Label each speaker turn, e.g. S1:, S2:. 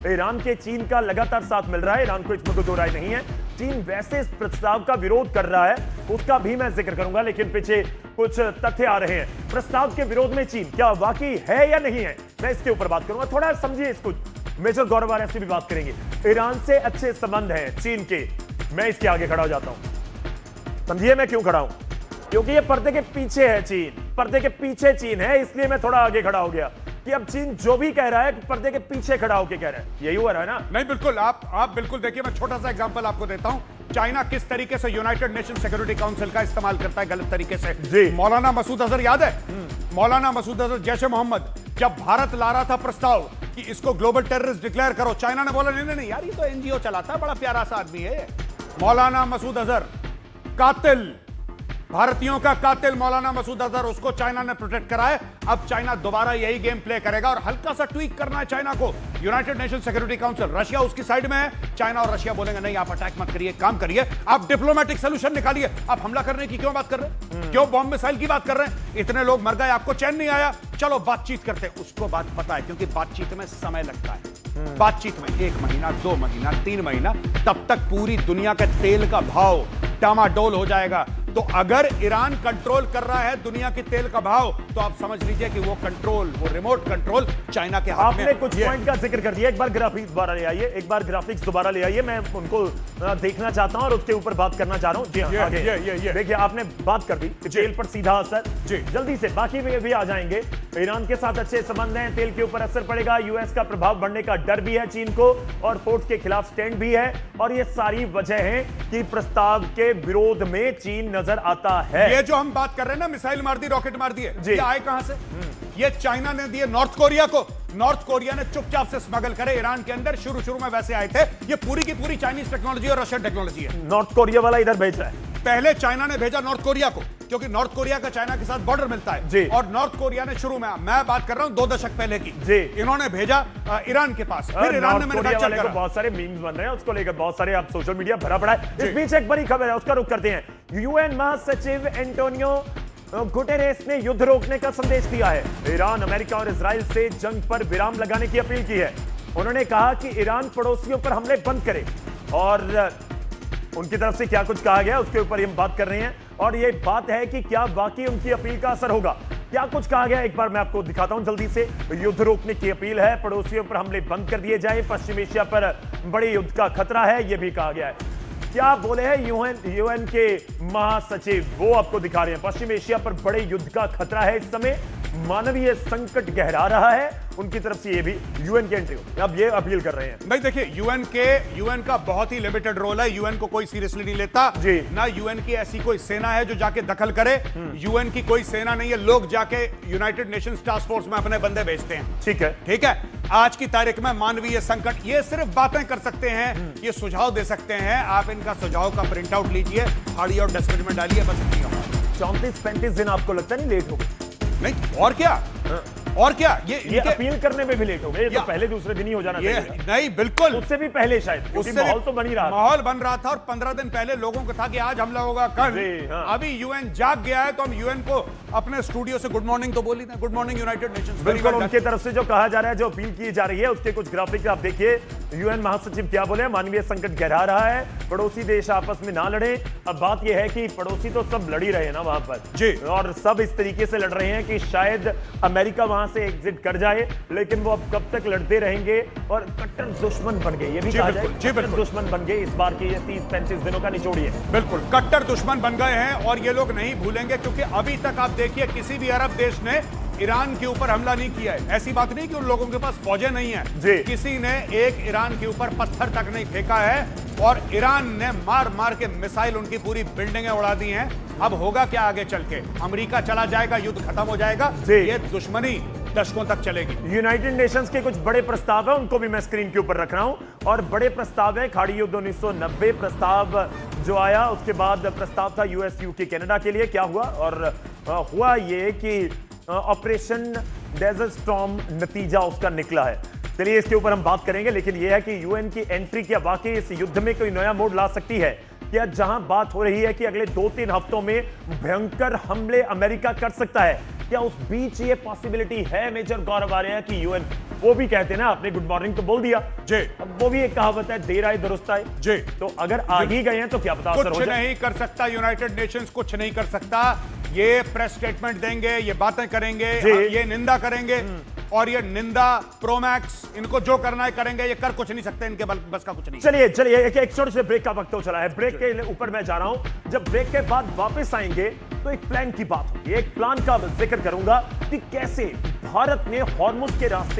S1: Iran के चीन का लगातार साथ मिल रहा है, ईरान को इसमें कोई दो राय नहीं है। चीन वैसे इस प्रस्ताव का विरोध कर रहा है, उसका भी मैं जिक्र करूंगा, लेकिन पीछे कुछ तथ्य आ रहे हैं। प्रस्ताव के विरोध में चीन क्या वाकई है या नहीं है, मैं इसके ऊपर बात करूंगा। थोड़ा समझिए इसको, मेजर गौरव आर्य से भी बात करेंगे। ईरान से अच्छे संबंध हैं चीन के, मैं इसके आगे खड़ा हो जाता हूं। समझिए मैं क्यों खड़ा हूं, क्योंकि ये पर्दे के पीछे है चीन, पर्दे के पीछे चीन है, इसलिए मैं थोड़ा आगे खड़ा हो गया कि अब चीन जो भी कह रहा है पर्दे के पीछे खड़ा होकर कह रहा है। यही हुआ रहा है ना?
S2: नहीं, बिल्कुल। आप बिल्कुल देखिए, मैं छोटा सा एग्जांपल आपको देता हूं। चाइना किस तरीके से यूनाइटेड नेशन सिक्योरिटी काउंसिल का इस्तेमाल करता है गलत तरीके से। मौलाना मसूद अजहर याद है? मौलाना मसूद अजहर जैशे मोहम्मद जब भारत ला रहा था प्रस्ताव कि इसको ग्लोबल टेररिस्ट डिक्लेयर करो, चाइना ने बोला नहीं नहीं यार, ये तो एनजीओ चलाता है, बड़ा प्यारा सा आदमी है। मौलाना मसूद अजहर कातिल, भारतीयों का कातिल मौलाना मसूद अजहर, उसको चाइना ने प्रोटेक्ट करा है। अब चाइना दोबारा यही गेम प्ले करेगा और हल्का सा ट्वीक करना है चाइना को। United nation security council, Russia उसकी साइड में है, चाइना और रशिया बोलेंगे नहीं आप अटैक मत करिए, काम करिए, आप डिप्लोमेटिक सोल्यूशन निकालिए। आप हमला करने की क्यों बात कर रहे हैं, क्यों बॉम्ब मिसाइल की बात कर रहे हैं? इतने लोग मर गए, आपको चैन नहीं आया, चलो बातचीत करते हैं। उसको बात पता है, क्योंकि बातचीत में समय लगता है। बातचीत में 1 महीना, 2 महीना, 3 महीना, तब तक पूरी दुनिया के तेल का भाव डामाडोल हो जाएगा। तो अगर ईरान कंट्रोल कर रहा है दुनिया के तेल का भाव, तो आप समझ लीजिए कि वो कंट्रोल, वो रिमोट कंट्रोल चाइना के हाथ में।
S1: आपने कुछ पॉइंट का जिक्र कर दिया, एक बार ग्राफिक्स दोबारा ले आइए, एक बार ग्राफिक्स दोबारा ले आइए, मैं उनको देखना चाहता हूं और उसके ऊपर बात करना चाह रहा हूं। जी हां, आगे देखिए, आपने बात कर दी तेल पर सीधा असर। जल्दी से बाकी में भी आ जाएंगे। ईरान के साथ अच्छे संबंध हैं, तेल के ऊपर असर पड़ेगा, यूएस का प्रभाव बढ़ने का डर भी है चीन को, और फोर्स के खिलाफ स्टैंड भी है, और ये सारी वजह है कि प्रस्ताव के विरोध में चीन नजर आता है।
S2: ये जो हम बात कर रहे हैं ना, मिसाइल मार दी, रॉकेट मार दिए, ये आए कहां से? ये चाइना ने दिए नॉर्थ कोरिया को। नॉर्थ कोरिया ने चुपचाप से स्मगल करे ईरान के अंदर, शुरू में वैसे आए थे। ये पूरी की पूरी चाइनीज टेक्नोलॉजी और रशियन टेक्नोलॉजी है।
S1: नॉर्थ कोरिया वाला इधर भेज रहा है,
S2: पहले चाइना ने भेजा नॉर्थ कोरिया को, क्योंकि नॉर्थ कोरिया का चाइना के साथ बॉर्डर मिलता है। और नॉर्थ कोरिया ने शुरू में, मैं बात कर रहा हूं 2 दशक पहले की, इन्होंने भेजा ईरान के पास, फिर ईरान ने मैन्युफैक्चर करा।
S1: बहुत सारे मीम्स बन रहे हैं उसको लेकर, बहुत सारे आप सोशल मीडिया भरा पड़ा है। इस बीच एक बड़ी खबर है, उसका रुख करते हैं। यूएन महासचिव एंटोनियो गुटेरेस ने युद्ध रोकने का संदेश दिया है। ईरान, अमेरिका और इजराइल से जंग पर विराम लगाने की अपील की है। उन्होंने कहा कि ईरान पड़ोसियों पर हमले बंद करे, और उनकी तरफ से क्या कुछ कहा गया उसके ऊपर हम बात कर रहे हैं। और ये बात है कि क्या वाकई उनकी अपील का असर होगा, क्या कुछ कहा गया, एक बार मैं आपको दिखाता हूं जल्दी से। युद्ध रोकने की अपील है, पड़ोसियों पर हमले बंद कर दिए जाए, पश्चिम एशिया पर बड़े युद्ध का खतरा है, यह भी कहा गया है। क्या बोले हैं यूएन के महासचिव, वो आपको दिखा रहे हैं। पश्चिम एशिया पर बड़े युद्ध का खतरा है, इस समय मानवीय संकट गहरा रहा है, उनकी तरफ से ये भी यूएन के एंट्री, अब ये अपील कर रहे हैं।
S2: भाई देखिए, यूएन का बहुत ही लिमिटेड रोल है, यूएन को कोई सीरियसली नहीं लेता ना। यूएन की ऐसी कोई सेना है जो जाके दखल करे, यूएन की कोई सेना नहीं है। लोग जाके यूनाइटेड नेशंस टास्क फोर्स में अपने बंदे भेजते हैं। ठीक है। आज की तारीख में मानवीय संकट, ये सिर्फ बातें कर सकते हैं, ये सुझाव दे सकते हैं। आप इनका सुझाव का प्रिंट आउट लीजिए, खाड़ी और डस्टबिन में डालिए, बस इतनी बात।
S1: 34-35 दिन आपको लगता नहीं लेट हो गए?
S2: नहीं, और क्या, और क्या, ये
S1: अपील करने में भी लेट हो गए। ये तो पहले दूसरे दिन ही हो जाना चाहिए।
S2: नहीं, बिल्कुल
S1: उससे भी पहले, शायद उससे माहौल तो बन ही रहा,
S2: माहौल बन रहा था। और 15 दिन पहले लोगों को था कि आज हमला होगा, कल। अभी यूएन जाग गया है, तो हम यूएन को अपने स्टूडियो से गुड मॉर्निंग तो बोली ना, गुड मॉर्निंग यूनाइटेड नेशंस।
S1: बिल्कुल, उनकी तरफ से जो कहा जा रहा है, जो अपील की जा रही है, उसके कुछ ग्राफिक्स आप देखिए। यूएन महासचिव क्या बोले, मानवीय संकट गहरा रहा है, पड़ोसी देश आपस में ना लड़े। अब बात यह है कि पड़ोसी तो सब लड़ ही रहे हैं ना वहां पर, और सब इस तरीके से लड़ रहे हैं कि शायद अमेरिका वहां से एग्जिट कर जाए, लेकिन वो अब कब तक लड़ते रहेंगे, और कट्टर दुश्मन बन गए, ये भी कहा जाए, कट्टर दुश्मन बन गए इस बार के ये 30-35 दिनों का निचोड़ है।
S2: बिल्कुल, कट्टर दुश्मन बन गए हैं, और ये लोग नहीं भूलेंगे, क्योंकि अभी तक आप देखिए किसी भी अरब देश ने ईरान के ऊपर हमला नहीं किया है। ऐसी बात नहीं कि उन लोगों के पास फौजें नहीं है, किसी ने एक ईरान के ऊपर पत्थर तक नहीं फेंका है, और ईरान ने मार मार के मिसाइल उनकी पूरी बिल्डिंगें उड़ा दी हैं। अब होगा क्या आगे चल के? अमेरिका चला जाएगा, युद्ध खत्म हो जाएगा, ये दुश्मनी दशकों तक चलेगी।
S1: यूनाइटेड नेशंस के कुछ बड़े प्रस्ताव है, उनको भी मैं स्क्रीन के ऊपर रख रहा हूं, और बड़े प्रस्ताव है। खाड़ी युद्ध 1990 प्रस्ताव जो आया, उसके बाद प्रस्ताव था यूएस, यूके, कनाडा के लिए। क्या हुआ, और हुआ ये कि ऑपरेशन डेजर्ट स्टॉर्म नतीजा उसका निकला है। चलिए इसके ऊपर हम बात करेंगे, लेकिन यह है कि यूएन की एंट्री क्या वाकई इस युद्ध में कोई नया मोड़ ला सकती है? क्या जहां बात हो रही है कि अगले 2-3 हफ्तों में भयंकर हमले अमेरिका कर सकता है, क्या उस बीच ये पॉसिबिलिटी है मेजर गौरव आर्या कि यूएन, वो भी कहते हैं ना, आपने गुड मॉर्निंग तो बोल दिया
S2: जी,
S1: अब वो भी एक कहावत है, देर आए दुरुस्त आए
S2: जी,
S1: तो अगर आ ही गए हैं तो क्या पता असर हो
S2: कुछ
S1: जाए।
S2: नहीं कर सकता यूनाइटेड नेशंस, कुछ नहीं कर सकता। ये प्रेस स्टेटमेंट देंगे, ये बातें करेंगे, ये निंदा करेंगे, और ये निंदा प्रोमैक्स, इनको जो करना है करेंगे, ये कर कुछ नहीं सकते, इनके बस का कुछ नहीं।
S1: चलिए चलिए एक छोटे से ब्रेक का वक्त हो चला है, ब्रेक के ऊपर मैं जा रहा हूं। जब ब्रेक के बाद वापस आएंगे तो एक प्लान की बात होगी, एक प्लान का जिक्र करूंगा कि कैसे भारत ने हॉर्मुज के रास्ते